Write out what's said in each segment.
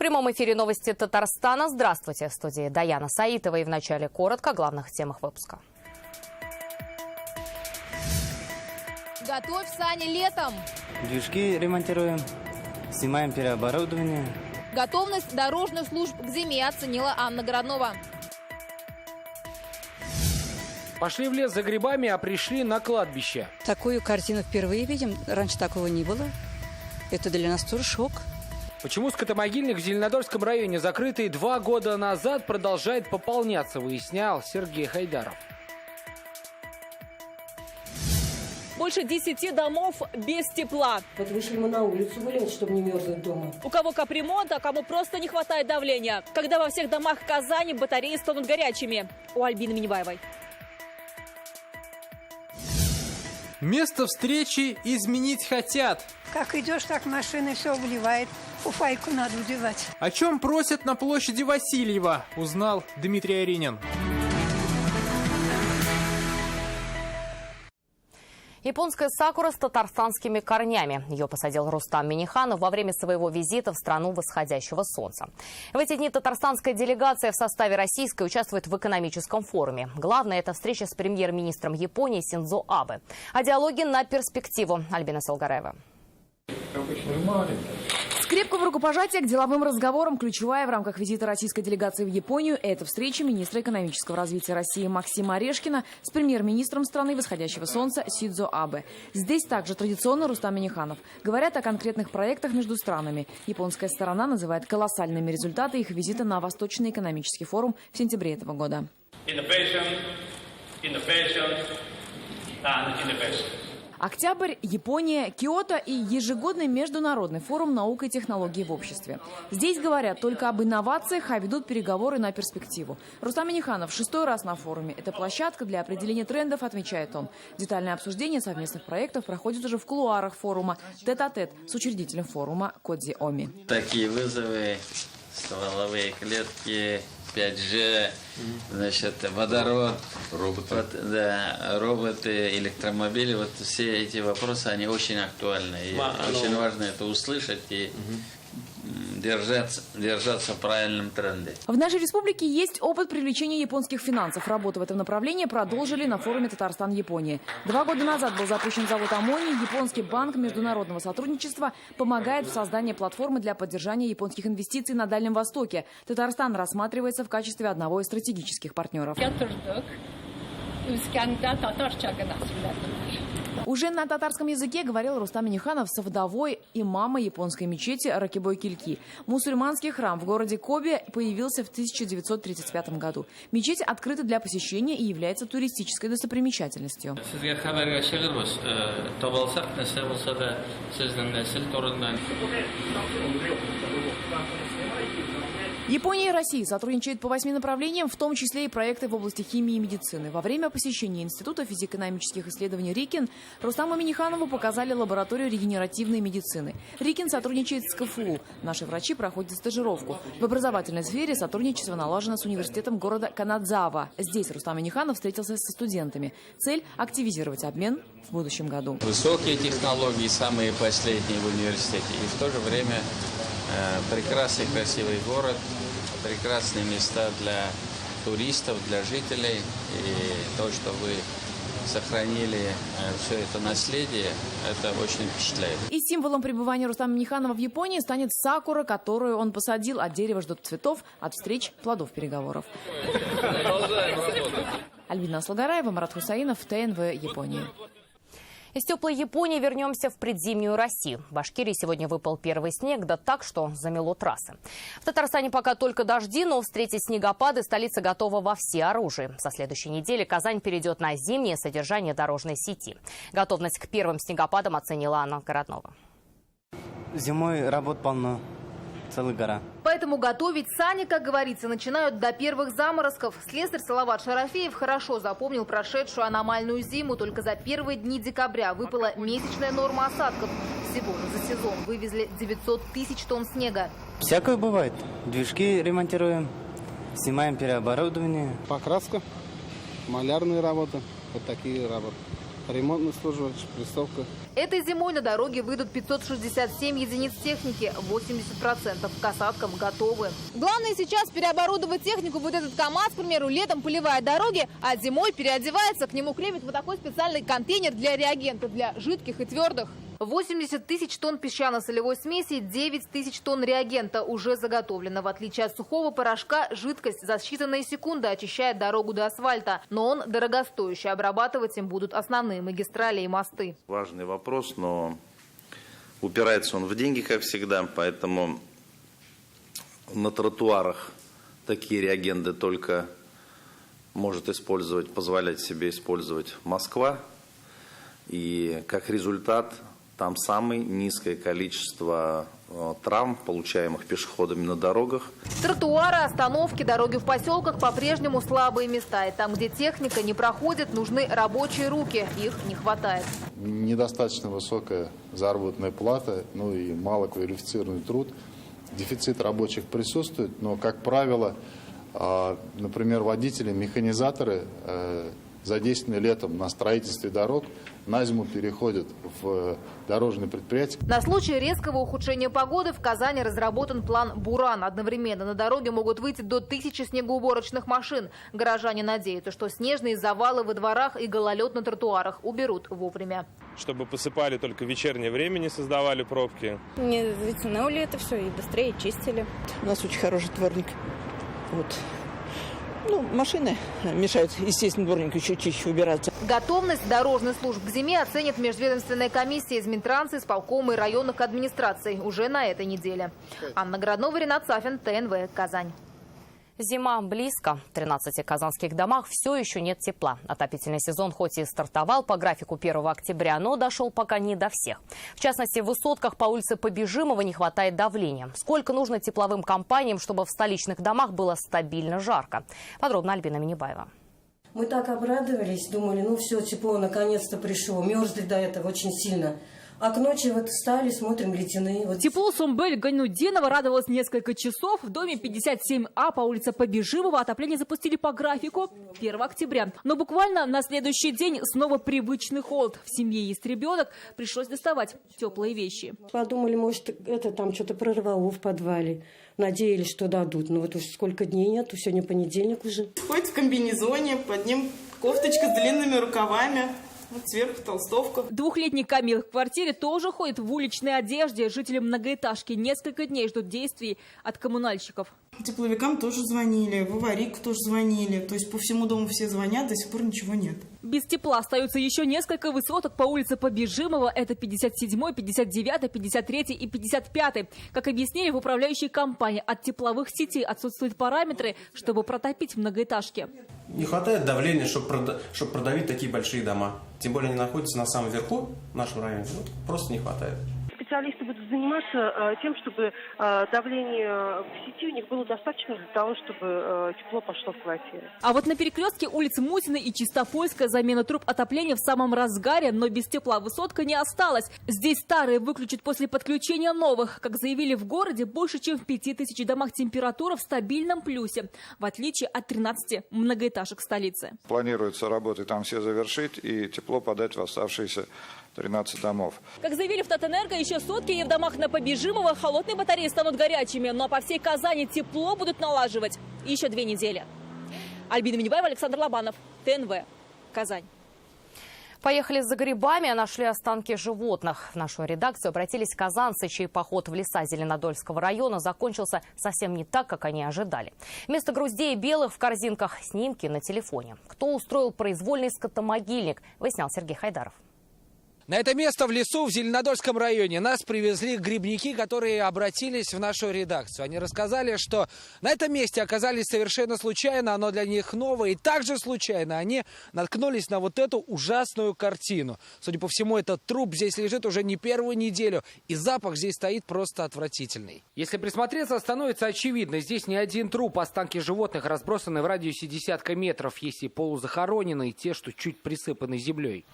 прямом эфире новости Татарстана. Здравствуйте. В студии Даяна Саитова. И в начале коротко о главных темах выпуска. Готовь сани летом. Движки ремонтируем, снимаем переоборудование. Готовность дорожных служб к зиме оценила Анна Городнова. Пошли в лес за грибами, а пришли на кладбище. Такую картину впервые видим. Раньше такого не было. Это для нас тоже шок. Почему скотомогильник в Зеленодольском районе, закрытый 2 года назад, продолжает пополняться, выяснял Сергей Хайдаров. Больше 10 домов без тепла. Вот вышли мы на улицу гулять, чтобы не мерзнуть дома. У кого капремонт, а кому просто не хватает давления. Когда во всех домах Казани батареи станут горячими. У Альбины Минибаевой. Место встречи изменить хотят. Как идешь, так машины все вливает. Фуфайку надо удевать. О чем просят на площади Васильева, узнал Дмитрий Аринин. Японская сакура с татарстанскими корнями. Ее посадил Рустам Минниханов во время своего визита в страну восходящего солнца. В эти дни татарстанская делегация в составе российской участвует в экономическом форуме. Главное – это встреча с премьер-министром Японии Синдзо Абе. О диалоге на перспективу. Альбина Салгараева. Скрепка в рукопожатии к деловым разговорам. Ключевая в рамках визита российской делегации в Японию – это встреча министра экономического развития России Максима Орешкина с премьер-министром страны восходящего солнца Синдзо Абе. Здесь также традиционно Рустам Минниханов. Говорят о конкретных проектах между странами. Японская сторона называет колоссальными результаты их визита на Восточный экономический форум в сентябре этого года. Октябрь, Япония, Киото и ежегодный международный форум наук и технологий в обществе. Здесь говорят только об инновациях, а ведут переговоры на перспективу. Рустам Минниханов 6-й раз на форуме. Это площадка для определения трендов, отмечает он. Детальное обсуждение совместных проектов проходит уже в кулуарах форума, тет-а-тет с учредителем форума Кодзи Оми. Такие вызовы, стволовые клетки, 5G, значит, водород, роботы, электромобили, вот все эти вопросы, они очень актуальны. И очень важно это услышать и держаться в правильном тренде. В нашей республике есть опыт привлечения японских финансов. Работу в этом направлении продолжили на форуме Татарстан-Япония. 2 года назад был запущен завод аммоний. Японский банк международного сотрудничества помогает в создании платформы для поддержания японских инвестиций на Дальнем Востоке. Татарстан рассматривается в качестве одного из стратегических партнеров. Уже на татарском языке говорил Рустам Минниханов со вдовой имама японской мечети Ракибой Кильки. Мусульманский храм в городе Кобе появился в 1935 году. Мечеть открыта для посещения и является туристической достопримечательностью. Япония и Россия сотрудничают по 8 направлениям, в том числе и проекты в области химии и медицины. Во время посещения Института физико-экономических исследований РИКИН Рустаму Минниханову показали лабораторию регенеративной медицины. РИКИН сотрудничает с КФУ. Наши врачи проходят стажировку. В образовательной сфере сотрудничество налажено с университетом города Канадзава. Здесь Рустам Минниханов встретился со студентами. Цель – активизировать обмен в будущем году. Высокие технологии, самые последние в университете. И в то же время прекрасный, красивый город, прекрасные места для туристов, для жителей. И то, что вы сохранили все это наследие, это очень впечатляет. И символом пребывания Рустама Минниханова в Японии станет сакура, которую он посадил. От дерева ждут цветов, от встреч плодов переговоров. Альбина Салгараева, Марат Хусаинов, ТНВ, Япония. Из теплой Японии вернемся в предзимнюю Россию. В Башкирии сегодня выпал первый снег, да так, что замело трассы. В Татарстане пока только дожди, но встретить снегопады столица готова во всеоружии. Со следующей недели Казань перейдет на зимнее содержание дорожной сети. Готовность к первым снегопадам оценила Анна Городнова. Зимой работ полно. Целая гора. Поэтому готовить сани, как говорится, начинают до первых заморозков. Слесарь Салават Шарафеев хорошо запомнил прошедшую аномальную зиму. Только за первые дни декабря выпала месячная норма осадков. Всего же за сезон вывезли 900 тысяч тонн снега. Всякое бывает. Движки ремонтируем, снимаем переоборудование. Покраска, малярные работы, вот такие работы. Ремонтная служба, шприцовка. Этой зимой на дороге выйдут 567 единиц техники, 80% к осадкам готовы. Главное сейчас переоборудовать технику. Вот этот КАМАЗ, к примеру, летом поливает дороги, а зимой переодевается. К нему крепит вот такой специальный контейнер для реагента, для жидких и твердых. 80 тысяч тонн песчано-солевой смеси, 9 тысяч тонн реагента уже заготовлено. В отличие от сухого порошка, жидкость за считанные секунды очищает дорогу до асфальта. Но он дорогостоящий. Обрабатывать им будут основные магистрали и мосты. Важный вопрос, но упирается он в деньги, как всегда. Поэтому на тротуарах такие реагенты только может использовать, позволять себе использовать Москва. И как результат там самое низкое количество травм, получаемых пешеходами на дорогах. Тротуары, остановки, дороги в поселках по-прежнему слабые места. И там, где техника не проходит, нужны рабочие руки. Их не хватает. Недостаточно высокая заработная плата, ну и малоквалифицированный труд. Дефицит рабочих присутствует, но, как правило, например, водители, механизаторы, задействованные летом на строительстве дорог, на зиму переходят в дорожные предприятия. На случай резкого ухудшения погоды в Казани разработан план «Буран». Одновременно на дороге могут выйти до 1000 снегоуборочных машин. Горожане надеются, что снежные завалы во дворах и гололед на тротуарах уберут вовремя. Чтобы посыпали только в вечернее время, не создавали пробки. Не затянули это все и быстрее чистили. У нас очень хороший дворник. Вот. Ну, машины мешают, естественно, дворнику еще чище убираться. Готовность дорожных служб к зиме оценит межведомственная комиссия из Минтранса, исполкома и районных администраций уже на этой неделе. Анна Городнова, Ренат Сафин, ТНВ, Казань. Зима близко. В 13 казанских домах все еще нет тепла. Отопительный сезон хоть и стартовал по графику 1 октября, но дошел пока не до всех. В частности, в высотках по улице Побежимова не хватает давления. Сколько нужно тепловым компаниям, чтобы в столичных домах было стабильно жарко? Подробно Альбина Минибаева. Мы так обрадовались, думали, ну все, тепло наконец-то пришло. Мерзли до этого очень сильно. А к ночи вот встали, смотрим, ледяные. Вот. Тепло Сумбель Ганнудинова радовалось несколько часов. В доме 57А по улице Побежимова отопление запустили по графику 1 октября. Но буквально на следующий день снова привычный холод. В семье есть ребенок, пришлось доставать теплые вещи. Подумали, может, это там что-то прорвало в подвале. Надеялись, что дадут. Но вот уж сколько дней нету, сегодня понедельник уже. Ходит в комбинезоне, под ним кофточка с длинными рукавами. Вот сверху толстовка. Двухлетний Камил в квартире тоже ходит в уличной одежде. Жители многоэтажки несколько дней ждут действий от коммунальщиков. Тепловикам тоже звонили, в аварийку тоже звонили. То есть по всему дому все звонят, до сих пор ничего нет. Без тепла остаются еще несколько высоток по улице Побежимова. Это 57-й, 59-й, 53-й и 55-й. Как объяснили в управляющей компании, от тепловых сетей отсутствуют параметры, чтобы протопить многоэтажки. Не хватает давления, чтобы продавить такие большие дома. Тем более они находятся на самом верху в нашем районе. Вот, просто не хватает. Специалисты будут заниматься тем, чтобы давление в сети у них было достаточно для того, чтобы тепло пошло в квартиру. А вот на перекрестке улиц Мутиной и Чистопольская замена труб отопления в самом разгаре, но без тепла высотка не осталась. Здесь старые выключат после подключения новых. Как заявили в городе, больше чем в 5000 домах температура в стабильном плюсе, в отличие от 13 многоэтажек столицы. Планируется работы там все завершить и тепло подать в оставшиеся 13 домов. Как заявили в Татэнерго, еще сутки и в домах на Побежимова холодные батареи станут горячими. Но по всей Казани тепло будут налаживать еще 2 недели. Альбина Минибаева, Александр Лобанов, ТНВ, Казань. Поехали за грибами, а нашли останки животных. В нашу редакцию обратились казанцы, чей поход в леса Зеленодольского района закончился совсем не так, как они ожидали. Вместо груздей белых в корзинках снимки на телефоне. Кто устроил произвольный скотомогильник, выяснял Сергей Хайдаров. На это место в лесу в Зеленодольском районе нас привезли грибники, которые обратились в нашу редакцию. Они рассказали, что на этом месте оказались совершенно случайно, оно для них новое. И также случайно они наткнулись на вот эту ужасную картину. Судя по всему, этот труп здесь лежит уже не первую неделю. И запах здесь стоит просто отвратительный. Если присмотреться, становится очевидно. Здесь не один труп. Останки животных разбросаны в радиусе десятка метров. Есть и полузахороненные, и те, что чуть присыпаны землей.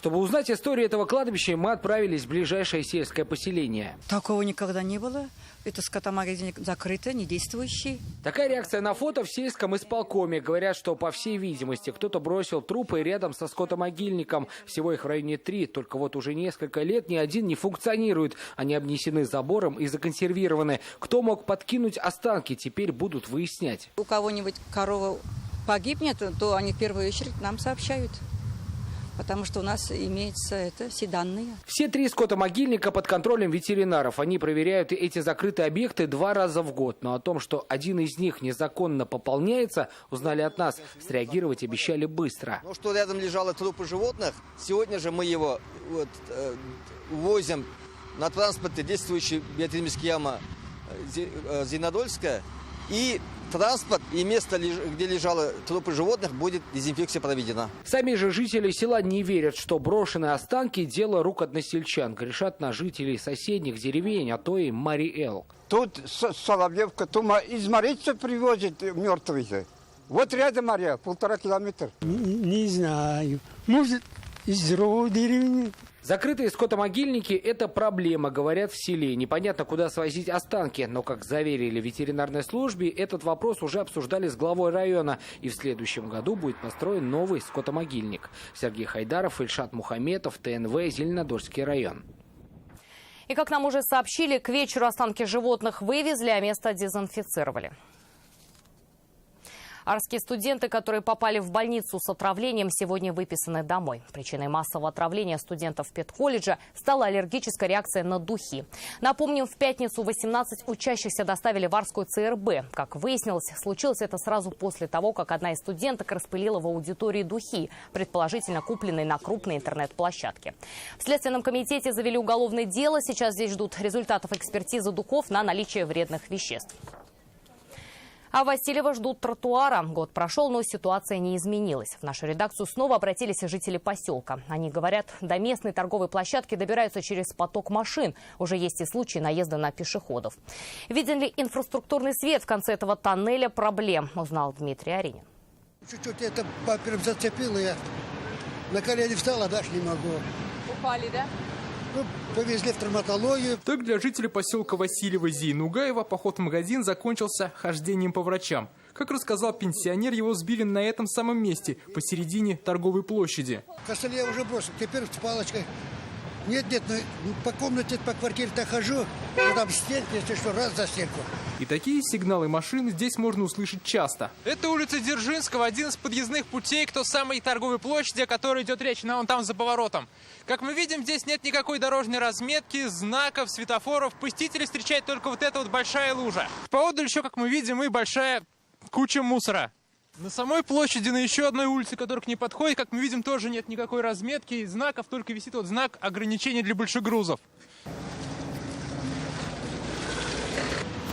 Чтобы узнать историю этого кладбища, мы отправились в ближайшее сельское поселение. Такого никогда не было. Это скотомагазин закрыто, недействующий. Такая реакция на фото в сельском исполкоме. Говорят, что, по всей видимости, кто-то бросил трупы рядом со скотомогильником. Всего их в районе 3, только вот уже несколько лет ни один не функционирует. Они обнесены забором и законсервированы. Кто мог подкинуть останки, теперь будут выяснять. У кого-нибудь корова погибнет, то они в первую очередь нам сообщают. Потому что у нас имеются все данные. Все 3 скотомогильника под контролем ветеринаров. Они проверяют эти закрытые объекты 2 раза в год. Но о том, что один из них незаконно пополняется, узнали от нас. Среагировать обещали быстро. Ну, что рядом лежало трупы животных, сегодня же мы его возим на транспорте, действующей биотехническая яма Зеленодольская. И транспорт и место, где лежало трупы животных, будет дезинфекция проведена. Сами же жители села не верят, что брошенные останки – дело рук односельчан. Грешат на жителей соседних деревень, а то и Мари-Эл. Тут Соловьевка, тума из Марица привозит мертвых. Вот рядом Мария, 1,5 километра. Не знаю. Может, из другой деревни. Закрытые скотомогильники – это проблема, говорят в селе. Непонятно, куда свозить останки. Но, как заверили в ветеринарной службе, этот вопрос уже обсуждали с главой района. И в следующем году будет построен новый скотомогильник. Сергей Хайдаров, Ильшат Мухаметов, ТНВ, Зеленодольский район. И, как нам уже сообщили, к вечеру останки животных вывезли, а место дезинфицировали. Арские студенты, которые попали в больницу с отравлением, сегодня выписаны домой. Причиной массового отравления студентов педколледжа стала аллергическая реакция на духи. Напомним, в пятницу 18 учащихся доставили в Арскую ЦРБ. Как выяснилось, случилось это сразу после того, как одна из студенток распылила в аудитории духи, предположительно купленные на крупной интернет-площадке. В Следственном комитете завели уголовное дело. Сейчас здесь ждут результатов экспертизы духов на наличие вредных веществ. А Васильева ждут тротуара. Год прошел, но ситуация не изменилась. В нашу редакцию снова обратились жители поселка. Они говорят, до местной торговой площадки добираются через поток машин. Уже есть и случаи наезда на пешеходов. Виден ли инфраструктурный свет в конце этого тоннеля, проблем, узнал Дмитрий Аринин. Чуть-чуть это папер зацепило, я на колени встал, а дальше не могу. Упали, да? Повезли в травматологию. Так для жителей поселка Васильева Зейнугаева поход в магазин закончился хождением по врачам. Как рассказал пенсионер, его сбили на этом самом месте, посередине торговой площади. Костыль я уже бросил, теперь с палочкой. Нет, по комнате, по квартире-то хожу, там стенки, если что, раз за стенку. И такие сигналы машин здесь можно услышать часто. Это улица Дзержинского, один из подъездных путей к той самой торговой площади, о которой идет речь, она вон там за поворотом. Как мы видим, здесь нет никакой дорожной разметки, знаков, светофоров. Посетителей встречает только вот эта вот большая лужа. Поодаль еще, как мы видим, и большая куча мусора. На самой площади, на еще одной улице, которая к ней подходит, как мы видим, тоже нет никакой разметки, знаков, только висит вот знак ограничения для больших грузов.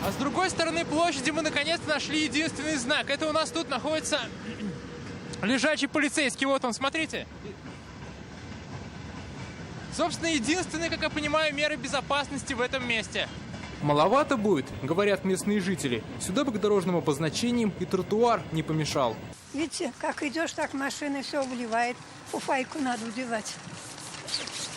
А с другой стороны площади мы наконец-то нашли единственный знак. Это у нас тут находится лежачий полицейский. Вот он, смотрите. Собственно, единственные, как я понимаю, меры безопасности в этом месте. Маловато будет, говорят местные жители. Сюда бы к дорожным обозначениям и тротуар не помешал. Видите, как идешь, так машины все вливает. Фуфайку надо удевать.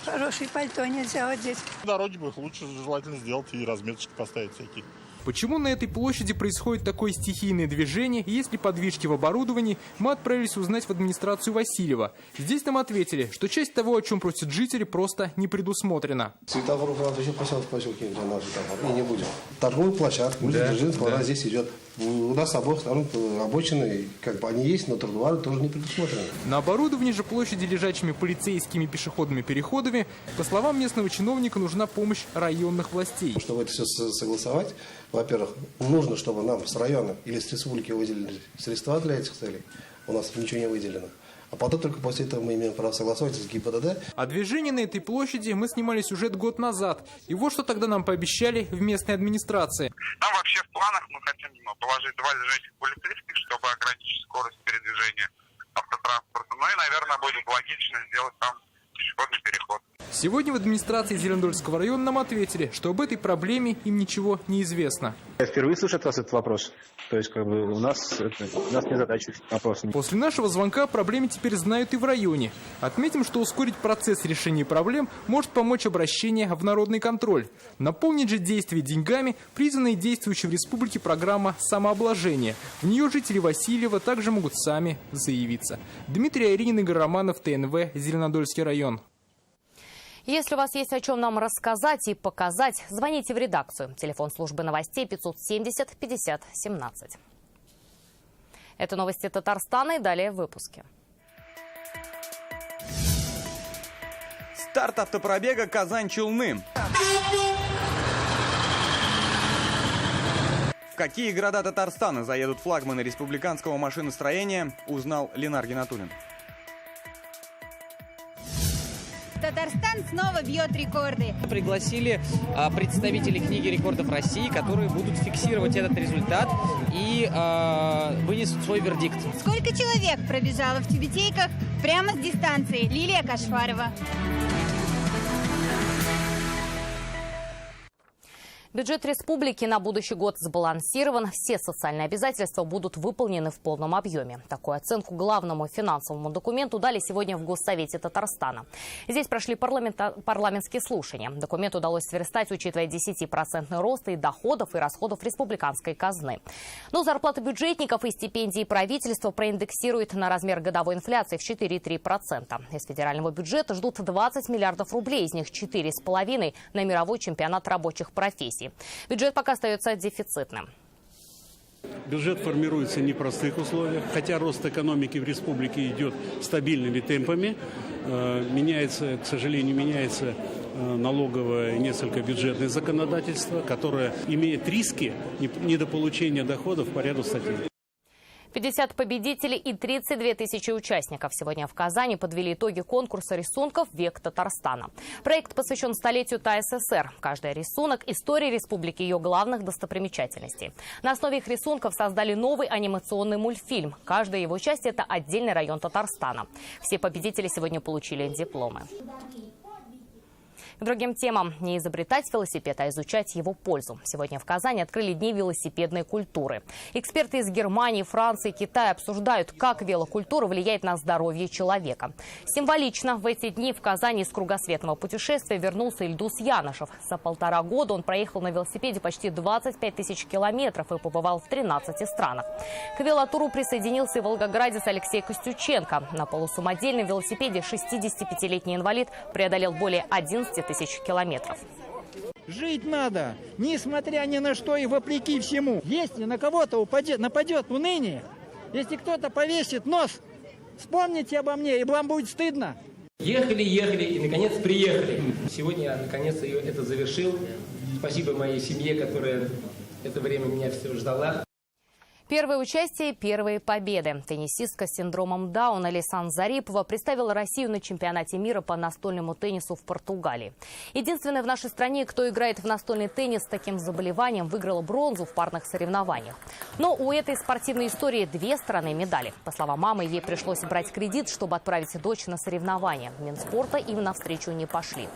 Хорошее пальто нельзя одеть. Дороги бы лучше желательно сделать и разметочки поставить всякие. Почему на этой площади происходит такое стихийное движение, и есть ли подвижки в оборудовании, мы отправились узнать в администрацию Васильева. Здесь нам ответили, что часть того, о чем просят жители, просто не предусмотрена. Светофоров надо еще поставить в поселке, где нас светофор, и не будет. Торговая площадка, улица Дзержинского, она здесь идет. У нас с обоих сторон обочины, как бы они есть, но тротуары тоже не предусмотрены. На оборудовании же площади лежачими полицейскими пешеходными переходами, по словам местного чиновника, нужна помощь районных властей. Чтобы это все согласовать, во-первых, нужно, чтобы нам с района или с республики выделили средства для этих целей. У нас ничего не выделено. А потом только после этого мы имеем право согласовать с ГИБДД. О движении на этой площади мы снимали сюжет год назад. И вот что тогда нам пообещали в местной администрации. Там вообще в планах мы хотим положить 2 лежачих полицейских, чтобы ограничить скорость передвижения автотранспорта. Ну и, наверное, будет логично сделать там пешеходный переход. Сегодня в администрации Зеленодольского района нам ответили, что об этой проблеме им ничего не известно. Я впервые слышу от вас этот вопрос. То есть, у нас не задача вопрос. После нашего звонка о проблеме теперь знают и в районе. Отметим, что ускорить процесс решения проблем может помочь обращение в народный контроль. Наполнить же действия деньгами признанная действующей в республике программа самообложения. В нее жители Васильева также могут сами заявиться. Дмитрий Айринин, Игорь Романов, ТНВ, Зеленодольский район. Если у вас есть о чем нам рассказать и показать, звоните в редакцию. Телефон службы новостей 570 50 17. Это новости Татарстана и далее в выпуске. Старт автопробега Казань-Челны. В какие города Татарстана заедут флагманы республиканского машиностроения, узнал Ленар Гинатуллин. Татарстан снова бьет рекорды. Пригласили представителей книги рекордов России, которые будут фиксировать этот результат и вынесут свой вердикт. Сколько человек пробежало в тюбетейках прямо с дистанции? Лилия Кашфарова. Бюджет республики на будущий год сбалансирован. Все социальные обязательства будут выполнены в полном объеме. Такую оценку главному финансовому документу дали сегодня в Госсовете Татарстана. Здесь прошли парламентские слушания. Документ удалось сверстать, учитывая 10% рост и доходов, и расходов республиканской казны. Но зарплаты бюджетников и стипендии правительства проиндексируют на размер годовой инфляции в 4,3%. Из федерального бюджета ждут 20 миллиардов рублей, из них 4,5 на мировой чемпионат рабочих профессий. Бюджет пока остается дефицитным. Бюджет формируется в непростых условиях, хотя рост экономики в республике идет стабильными темпами. Меняется, к сожалению, налоговое и несколько бюджетное законодательство, которое имеет риски недополучения доходов по ряду статей. 50 победителей и 32 тысячи участников сегодня в Казани подвели итоги конкурса рисунков «Век Татарстана». Проект посвящен столетию ТАССР. Каждый рисунок – история республики и ее главных достопримечательностей. На основе их рисунков создали новый анимационный мультфильм. Каждая его часть – это отдельный район Татарстана. Все победители сегодня получили дипломы. К другим темам. Не изобретать велосипед, а изучать его пользу. Сегодня в Казани открыли дни велосипедной культуры. Эксперты из Германии, Франции, Китая обсуждают, как велокультура влияет на здоровье человека. Символично, в эти дни в Казани из кругосветного путешествия вернулся Ильдус Янышев. За 1,5 года он проехал на велосипеде почти 25 тысяч километров и побывал в 13 странах. К велотуру присоединился и волгоградец Алексей Костюченко. На полусамодельном велосипеде 65-летний инвалид преодолел более 11 тысяч километров. Жить надо, несмотря ни на что и вопреки всему. Если на кого-то нападет уныние, если кто-то повесит нос, вспомните обо мне, и вам будет стыдно. Ехали и, наконец, приехали. Сегодня я, наконец, это завершил. Спасибо моей семье, которая это время меня все ждала. Первое участие, первые победы. Теннисистка с синдромом Дауна Лейсан Зарипова представила Россию на чемпионате мира по настольному теннису в Португалии. Единственная в нашей стране, кто играет в настольный теннис с таким заболеванием, выиграла бронзу в парных соревнованиях. Но у этой спортивной истории две стороны медали. По словам мамы, ей пришлось брать кредит, чтобы отправить дочь на соревнования. Минспорта им навстречу не пошли.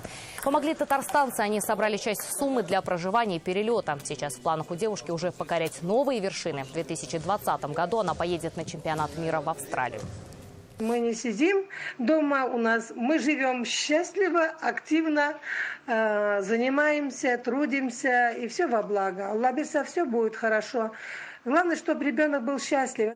Помогли татарстанцы, они собрали часть суммы для проживания и перелета. Сейчас в планах у девушки уже покорять новые вершины. В 2020 году она поедет на чемпионат мира в Австралию. Мы не сидим дома у нас, мы живем счастливо, активно, занимаемся, трудимся, и все во благо. Аллах беса, все будет хорошо. Главное, чтобы ребенок был счастлив.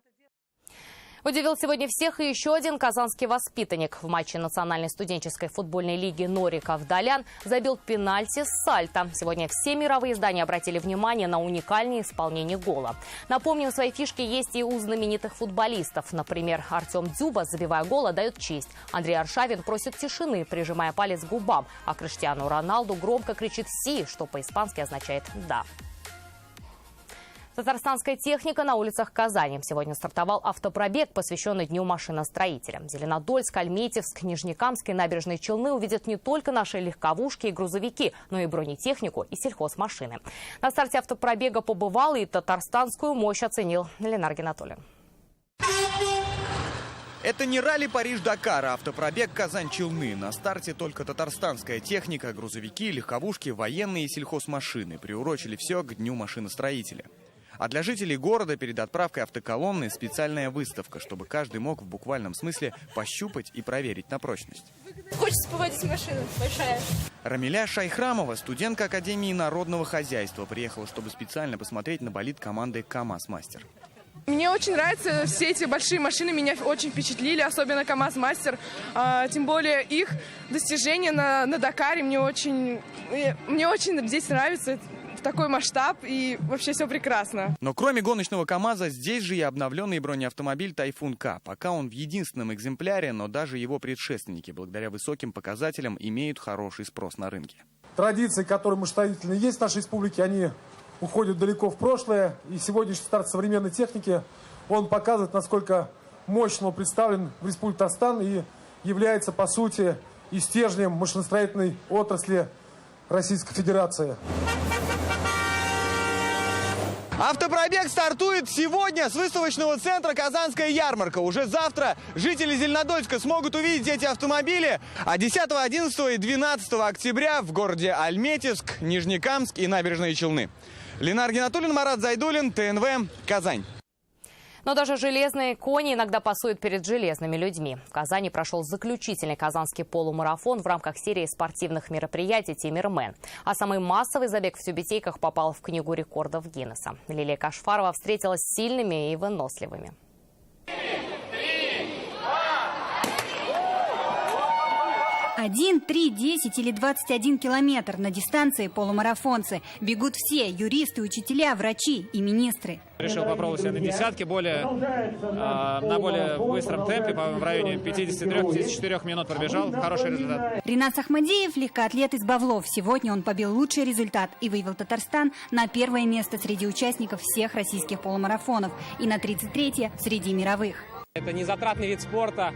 Удивил сегодня всех и еще один казанский воспитанник. В матче Национальной студенческой футбольной лиги Нориков-Долян забил пенальти с сальто. Сегодня все мировые издания обратили внимание на уникальное исполнение гола. Напомним, свои фишки есть и у знаменитых футболистов. Например, Артем Дзюба, забивая гол, отдает честь. Андрей Аршавин просит тишины, прижимая палец к губам. А Криштиану Роналду громко кричит «Си», что по-испански означает «да». Татарстанская техника на улицах Казани. Сегодня стартовал автопробег, посвященный Дню машиностроителя. Зеленодольск, Альметьевск, Нижнекамск и набережные Челны увидят не только наши легковушки и грузовики, но и бронетехнику и сельхозмашины. На старте автопробега побывал и татарстанскую мощь оценил Ленар Гинатуллин. Это не ралли Париж-Дакар, а автопробег Казань-Челны. На старте только татарстанская техника, грузовики, легковушки, военные и сельхозмашины. Приурочили все к Дню машиностроителя. А для жителей города перед отправкой автоколонны специальная выставка, чтобы каждый мог в буквальном смысле пощупать и проверить на прочность. Хочется поводить машину, большая. Рамиля Шайхрамова, студентка Академии народного хозяйства, приехала, чтобы специально посмотреть на болид команды КамАЗ-Мастер. Мне очень нравятся все эти большие машины, меня очень впечатлили, особенно КамАЗ-Мастер. Тем более их достижения на Дакаре мне очень здесь нравится. Такой масштаб и вообще все прекрасно. Но кроме гоночного КамАЗа, здесь же и обновленный бронеавтомобиль Тайфун К. Пока он в единственном экземпляре, но даже его предшественники, благодаря высоким показателям, имеют хороший спрос на рынке. Традиции, которые машиностроительные есть в нашей республике, они уходят далеко в прошлое. И сегодняшний старт современной техники, он показывает, насколько мощно он представлен в Республике Татарстан и является, по сути, и стержнем машиностроительной отрасли Российской Федерации. Автопробег стартует сегодня с выставочного центра «Казанская ярмарка». Уже завтра жители Зеленодольска смогут увидеть эти автомобили. А 10, 11 и 12 октября в городе Альметьевск, Нижнекамск и Набережные Челны. Ленар Гинатуллин, Марат Зайдуллин, ТНВ, Казань. Но даже железные кони иногда пасуют перед железными людьми. В Казани прошел заключительный казанский полумарафон в рамках серии спортивных мероприятий «Тимирмен». А самый массовый забег в тюбетейках попал в Книгу рекордов Гиннесса. Лилия Кашфарова встретилась с сильными и выносливыми. 1, 3, 10 или 21 километр на дистанции полумарафонцы. Бегут все – юристы, учителя, врачи и министры. Решил попробовать себя на десятке, на более быстром темпе, в районе 53-54 минут пробежал. Хороший результат. Ринат Ахмадеев – легкоатлет из Бавлов. Сегодня он побил лучший результат и вывел Татарстан на первое место среди участников всех российских полумарафонов и на 33-е среди мировых. Это незатратный вид спорта.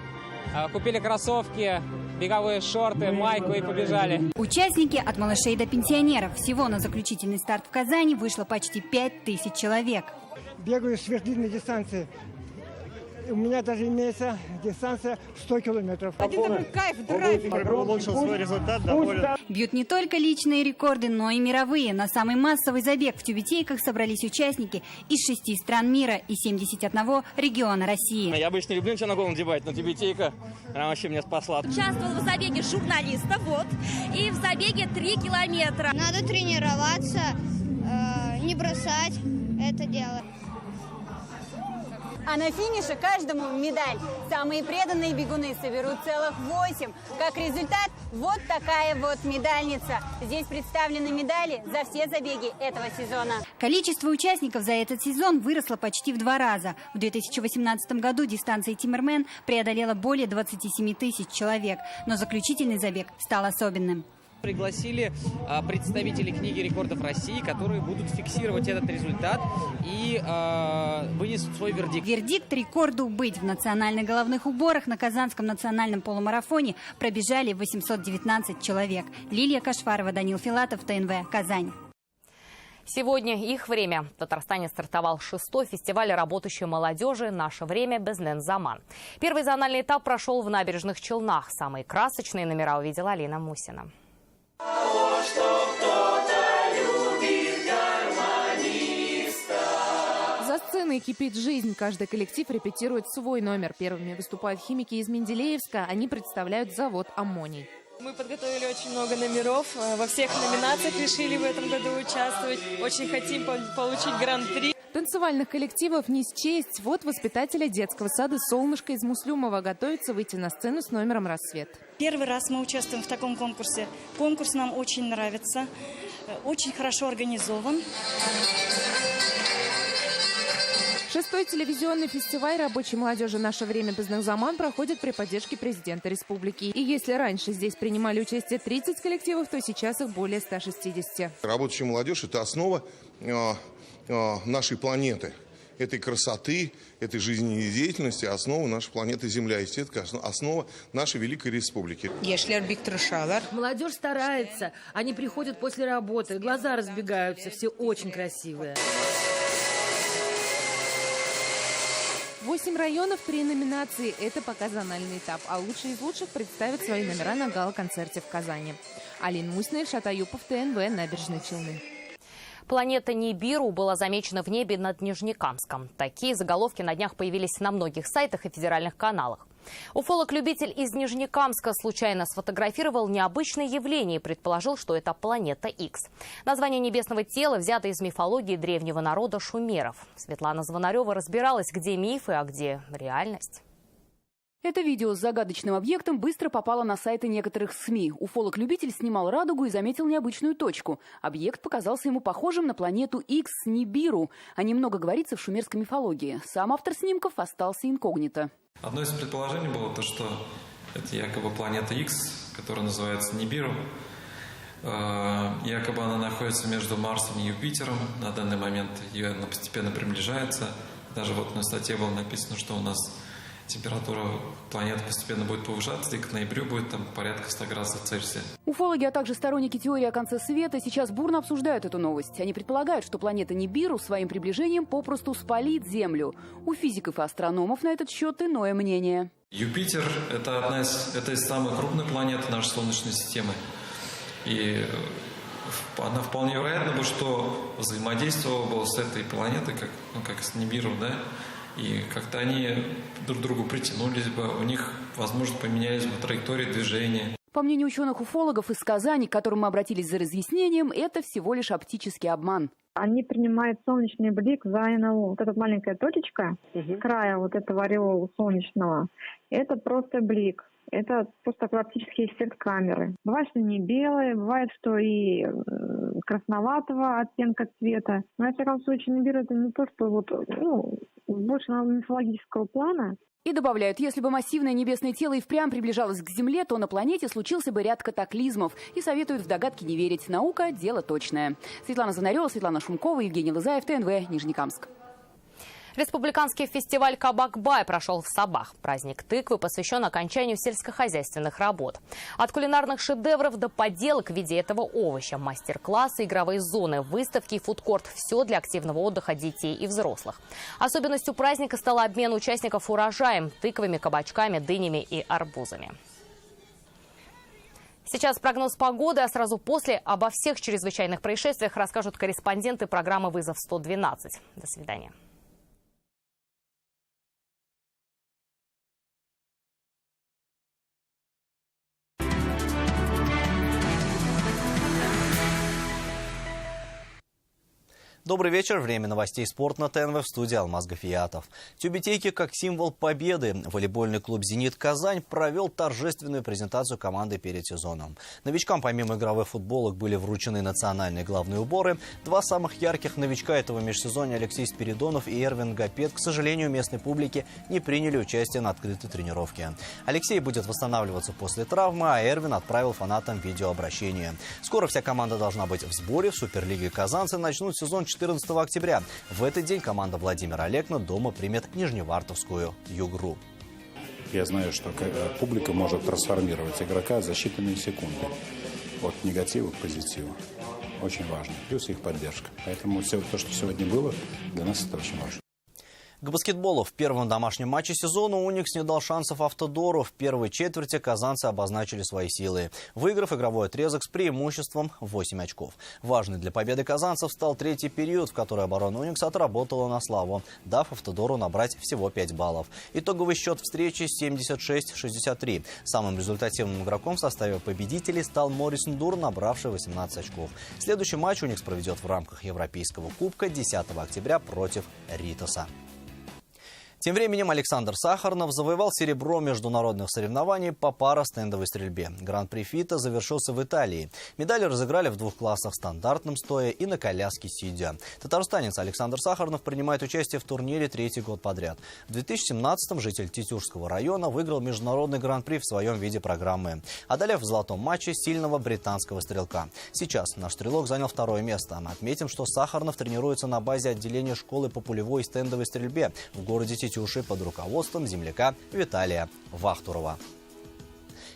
Купили кроссовки, беговые шорты, майку и побежали. Участники от малышей до пенсионеров. Всего на заключительный старт в Казани вышло почти 5000 человек. Бегаю сверхдлинной дистанции. У меня даже имеется дистанция 100 километров. Один такой кайф, драйв. Улучшил свой результат, доволен. Бьют не только личные рекорды, но и мировые. На самый массовый забег в тюбетейках собрались участники из 6 стран мира и 71 региона России. Я обычно люблю ничего на голову надевать, но тюбетейка она вообще меня спасла. Участвовал в забеге журналиста, и в забеге 3 километра. Надо тренироваться, не бросать это дело. А на финише каждому медаль. Самые преданные бегуны соберут целых 8. Как результат, вот такая вот медальница. Здесь представлены медали за все забеги этого сезона. Количество участников за этот сезон выросло почти в 2 раза. В 2018 году дистанция «Тимирмен» преодолела более 27 тысяч человек. Но заключительный забег стал особенным. Пригласили представителей Книги рекордов России, которые будут фиксировать этот результат и вынесут свой вердикт. Вердикт рекорду быть в национальных головных уборах на Казанском национальном полумарафоне пробежали 819 человек. Лилия Кашфарова, Данил Филатов, ТНВ, Казань. Сегодня их время. В Татарстане стартовал 6-й фестиваль работающей молодежи «Наше время. Безнен Заман». Первый зональный этап прошел в Набережных Челнах. Самые красочные номера увидела Алина Мусина. За сценой кипит жизнь. Каждый коллектив репетирует свой номер. Первыми выступают химики из Менделеевска. Они представляют завод «Аммоний». Мы подготовили очень много номеров. Во всех номинациях решили в этом году участвовать. Очень хотим получить гран-при. Танцевальных коллективов не счесть. Вот воспитателя детского сада «Солнышко» из Муслюмова готовится выйти на сцену с номером «Рассвет». Первый раз мы участвуем в таком конкурсе. Конкурс нам очень нравится, очень хорошо организован. 6-й телевизионный фестиваль рабочей молодежи «Наше время. Безнен Заман» проходит при поддержке президента республики. И если раньше здесь принимали участие 30 коллективов, то сейчас их более 160. Рабочая молодежь – это основа нашей планеты, этой красоты, этой жизнедеятельности, основа нашей планеты Земля, естественно, основа нашей великой республики. Молодежь старается, они приходят после работы, глаза разбегаются, все очень красивые. 8 районов, 3 номинации. Это пока зональный этап. А лучшие из лучших представят свои номера на гала-концерте в Казани. Алина Мусина, Ильшат Аюпов, ТНВ, Набережные Челны. Планета Нибиру была замечена в небе над Нижнекамском. Такие заголовки на днях появились на многих сайтах и федеральных каналах. Уфолог-любитель из Нижнекамска случайно сфотографировал необычное явление и предположил, что это планета Икс. Название небесного тела взято из мифологии древнего народа шумеров. Светлана Звонарева разбиралась, где мифы, а где реальность. Это видео с загадочным объектом быстро попало на сайты некоторых СМИ. Уфолог-любитель снимал радугу и заметил необычную точку. Объект показался ему похожим на планету Икс Нибиру. О ней много говорится в шумерской мифологии. Сам автор снимков остался инкогнито. Одно из предположений было то, что это якобы планета Икс, которая называется Нибиру. Якобы она находится между Марсом и Юпитером. На данный момент она постепенно приближается. Даже вот на статье было написано, что у нас температура планеты постепенно будет повышаться, и к ноябрю будет там порядка 100 градусов Цельсия. Уфологи, а также сторонники теории о конце света сейчас бурно обсуждают эту новость. Они предполагают, что планета Нибиру своим приближением попросту спалит Землю. У физиков и астрономов на этот счет иное мнение. Юпитер – это это из самых крупных планет нашей Солнечной системы. И она вполне вероятно, что взаимодействовала бы с этой планетой, как с Нибиру, да? И как-то они друг к другу притянулись бы, у них, возможно, поменялись бы траектории движения. По мнению ученых-уфологов из Казани, к которым мы обратились за разъяснением, это всего лишь оптический обман. Они принимают солнечный блик за НЛО. Вот эта маленькая точечка с края вот этого ореола солнечного, это просто блик. Это просто такой оптический эффект камеры. Бывает, что не белые, бывает, что и красноватого оттенка цвета. Но, во всяком случае, Нибиру это не то, что больше мифологического плана. И добавляют, если бы массивное небесное тело и впрямь приближалось к Земле, то на планете случился бы ряд катаклизмов. И советуют в догадки не верить. Наука – дело точное. Светлана Звонарева, Светлана Шумкова, Евгений Лызаев, ТНВ, Нижнекамск. Республиканский фестиваль «Кабак-бай» прошел в Сабах. Праздник тыквы посвящен окончанию сельскохозяйственных работ. От кулинарных шедевров до поделок в виде этого овоща, мастер-классы, игровые зоны, выставки и фудкорт – все для активного отдыха детей и взрослых. Особенностью праздника стал обмен участников урожаем – тыквами, кабачками, дынями и арбузами. Сейчас прогноз погоды, а сразу после обо всех чрезвычайных происшествиях расскажут корреспонденты программы «Вызов-112». До свидания. Добрый вечер. Время новостей спорта на ТНВ, в студии Алмаз Гафиятов. Тюбетейки как символ победы. Волейбольный клуб «Зенит Казань» провел торжественную презентацию команды перед сезоном. Новичкам помимо игровых футболок были вручены национальные главные уборы. Два самых ярких новичка этого межсезонья Алексей Спиридонов и Эрвин Гапет, к сожалению, местной публики не приняли участие на открытой тренировке. Алексей будет восстанавливаться после травмы, а Эрвин отправил фанатам видеообращение. Скоро вся команда должна быть в сборе. В Суперлиге казанцы начнут сезон 14 октября. В этот день команда Владимира Олекна дома примет Нижневартовскую Югру. Я знаю, что публика может трансформировать игрока за считанные секунды от негатива к позитиву. Очень важно. Плюс их поддержка. Поэтому все то, что сегодня было, для нас это очень важно. К баскетболу. В первом домашнем матче сезона «Уникс» не дал шансов «Автодору». В первой четверти казанцы обозначили свои силы, выиграв игровой отрезок с преимуществом 8 очков. Важный для победы казанцев стал третий период, в который оборона «Уникс» отработала на славу, дав «Автодору» набрать всего 5 баллов. Итоговый счет встречи 76-63. Самым результативным игроком в составе победителей стал Морис Ндур, набравший 18 очков. Следующий матч «Уникс» проведет в рамках Европейского кубка 10 октября против Ритоса. Тем временем Александр Сахарнов завоевал серебро международных соревнований по парастендовой стрельбе. Гран-при ФИТа завершился в Италии. Медали разыграли в двух классах: стандартном стоя и на коляске сидя. Татарстанец Александр Сахарнов принимает участие в турнире третий год подряд. В 2017-м житель Тетюшского района выиграл международный гран-при в своем виде программы, одолев в золотом матче сильного британского стрелка. Сейчас наш стрелок занял второе место. Отметим, что Сахарнов тренируется на базе отделения школы по пулевой и стендовой стрельбе в городе Тетюши под руководством земляка Виталия Вахтурова.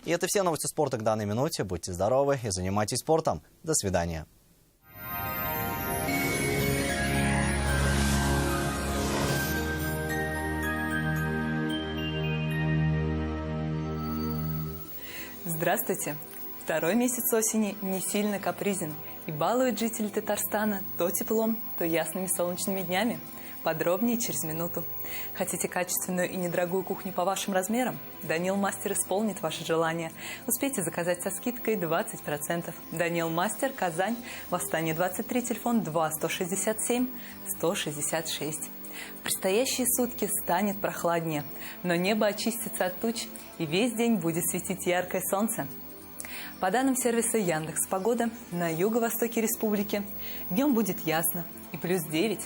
И это все новости спорта к данной минуте. Будьте здоровы и занимайтесь спортом. До свидания. Здравствуйте! Второй месяц осени не сильно капризен и балует жителей Татарстана то теплом, то ясными солнечными днями. Подробнее через минуту. Хотите качественную и недорогую кухню по вашим размерам? Данил Мастер исполнит ваше желание. Успейте заказать со скидкой 20%. Данил Мастер, Казань, Восстание 23, телефон 2 167 166. В предстоящие сутки станет прохладнее, но небо очистится от туч, и весь день будет светить яркое солнце. По данным сервиса Яндекс.Погода, на юго-востоке республики днем будет ясно и плюс 9.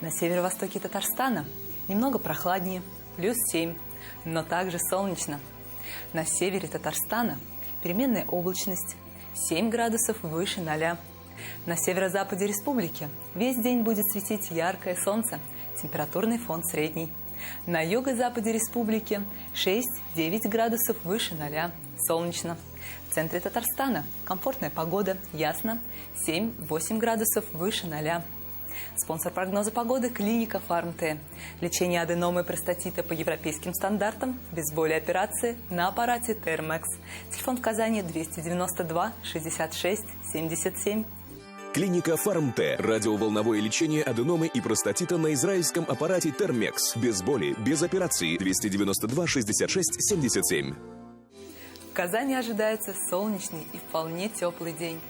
На северо-востоке Татарстана немного прохладнее, плюс 7, но также солнечно. На севере Татарстана переменная облачность, 7 градусов выше 0. На северо-западе республики весь день будет светить яркое солнце, температурный фон средний. На юго-западе республики 6-9 градусов выше 0, солнечно. В центре Татарстана комфортная погода, ясно, 7-8 градусов выше 0. Спонсор прогноза погоды – клиника Фарм-Т. Лечение аденомы и простатита по европейским стандартам, без боли операции на аппарате Термекс. Телефон в Казани 292 66 77. Клиника Фарм-Т. Радиоволновое лечение аденомы и простатита на израильском аппарате Термекс. Без боли, без операции. 292 66 77. В Казани ожидается солнечный и вполне теплый день.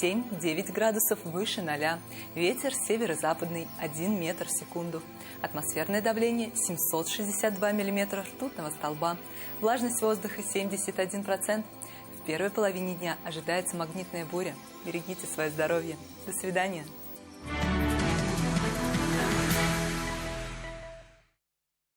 7-9 градусов выше 0. Ветер северо-западный 1 метр в секунду. Атмосферное давление 762 миллиметра ртутного столба. Влажность воздуха 71%. В первой половине дня ожидается магнитная буря. Берегите свое здоровье. До свидания.